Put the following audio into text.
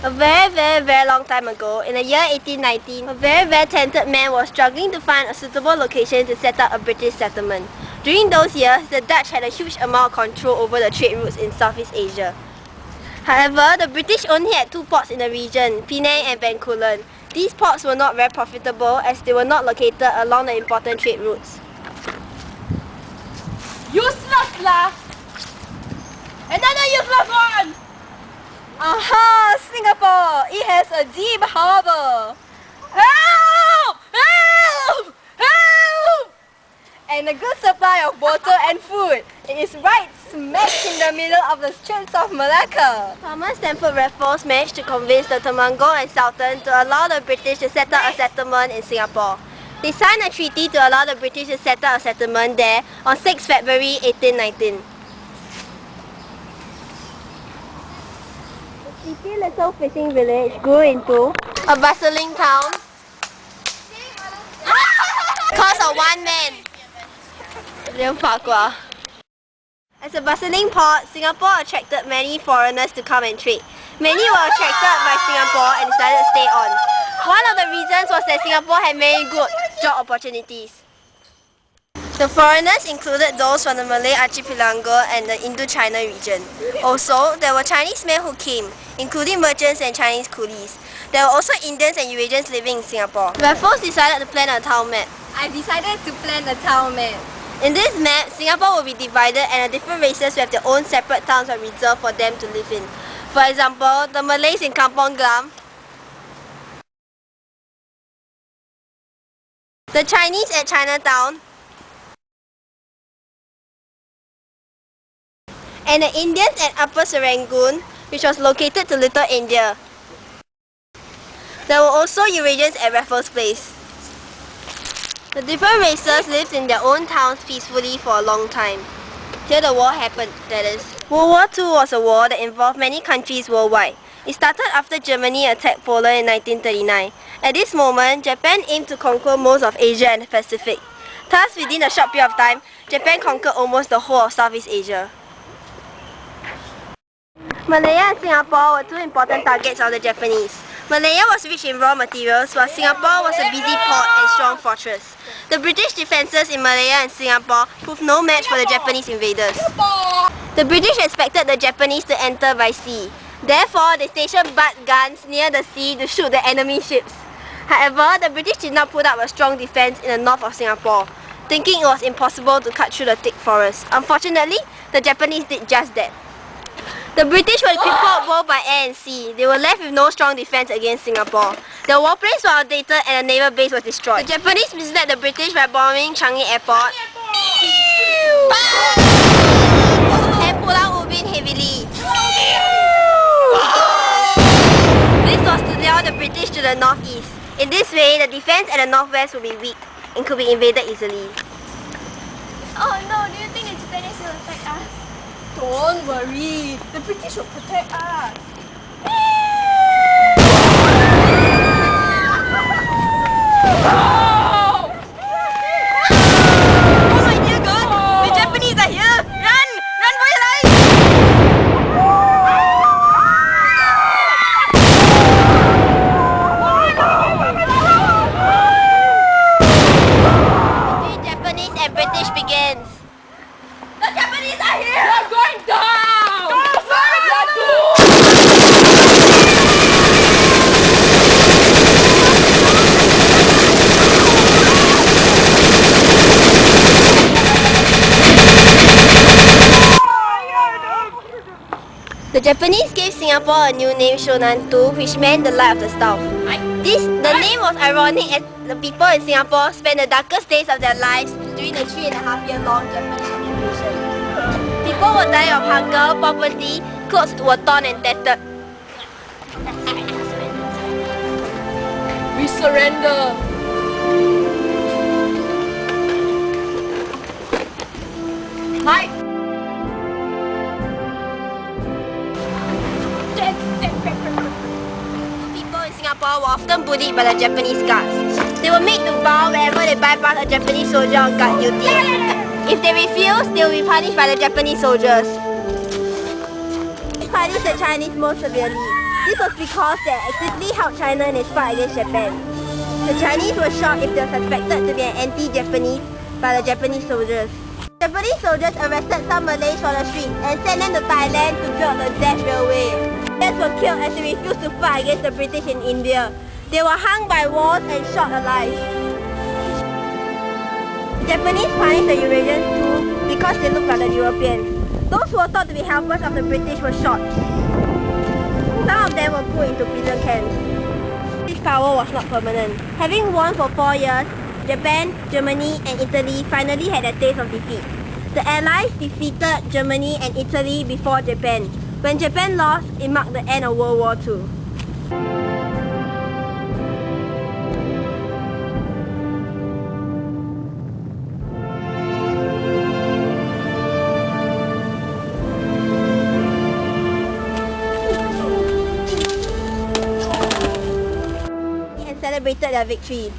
A very long time ago, in the year 1819, a very talented man was struggling to find a suitable location to set up a British settlement. During those years, the Dutch had a huge amount of control over the trade routes in Southeast Asia. However, the British only had two ports in the region, Penang and Bencoolen. These ports were not very profitable as they were not located along the important trade routes. Useless lah! Another useless one! Aha! Singapore! It has a deep harbour! Help! Help! Help! And a good supply of water and food. It is right smack in the middle of the Straits of Malacca. Thomas Stamford Raffles managed to convince the Temenggong and Sultan to allow the British to set up a settlement in Singapore. They signed a treaty to allow the British to set up a settlement there on 6 February 1819. The sleepy little fishing village grew into a bustling town because of one man. As a bustling port, Singapore attracted many foreigners to come and trade. Many were attracted by Singapore and decided to stay on. One of the reasons was that Singapore had many good job opportunities. The foreigners included those from the Malay archipelago and the Indochina region. Also, there were Chinese men who came, including merchants and Chinese coolies. There were also Indians and Eurasians living in Singapore. Raffles decided to plan a town map. I decided to plan a town map. In this map, Singapore will be divided and the different races will have their own separate towns or reserved for them to live in. For example, the Malays in Kampong Glam, the Chinese at Chinatown, and the Indians at Upper Serangoon, which was located to Little India. There were also Eurasians at Raffles Place. The different races lived in their own towns peacefully for a long time. Till the war happened, that is. World War II was a war that involved many countries worldwide. It started after Germany attacked Poland in 1939. At this moment, Japan aimed to conquer most of Asia and the Pacific. Thus, within a short period of time, Japan conquered almost the whole of Southeast Asia. Malaya and Singapore were two important targets of the Japanese. Malaya was rich in raw materials, while Singapore was a busy port and strong fortress. The British defences in Malaya and Singapore proved no match for the Japanese invaders. The British expected the Japanese to enter by sea. Therefore, they stationed butt guns near the sea to shoot the enemy ships. However, the British did not put up a strong defence in the north of Singapore, thinking it was impossible to cut through the thick forest. Unfortunately, the Japanese did just that. The British were crippled both by air and sea. They were left with no strong defence against Singapore. The warplanes were outdated and the naval base was destroyed. The Japanese misled the British by bombing Changi Airport and Pulau Ubin heavily. This was to lure the British to the northeast. In this way, the defence at the northwest would be weak and could be invaded easily. Oh no, do you think the Japanese will attack us? Don't worry, the British will protect us. Oh my dear God! The Japanese are here! Run! Run for your life! Between Japanese and British begins. The Japanese are here! We're going down! The Japanese gave Singapore a new name, Shonan-tu, which meant the light of the south. The name was ironic as the people in Singapore spent the darkest days of their lives during the 3.5-year-long Japanese occupation. People were dying of hunger, poverty, clothes were torn and tattered. We surrender. Hi. People in Singapore were often bullied by the Japanese guards. They were made to bow whenever they bypassed a Japanese soldier on guard duty. If they refused, they would be punished by the Japanese soldiers. They punished the Chinese most severely. This was because they actively helped China in its fight against Japan. The Chinese were shot if they were suspected to be an anti-Japanese by the Japanese soldiers. Japanese soldiers arrested some Malays on the street and sent them to Thailand to build the death railway. Malays were killed as they refused to fight against the British in India. They were hung by walls and shot alive. The Japanese punished the Eurasians too because they looked like the Europeans. Those who were thought to be helpers of the British were shot. Some of them were put into prison camps. This power was not permanent. Having won for 4 years, Japan, Germany and Italy finally had a taste of defeat. The Allies defeated Germany and Italy before Japan. When Japan lost, it marked the end of World War II. And celebrated their victory.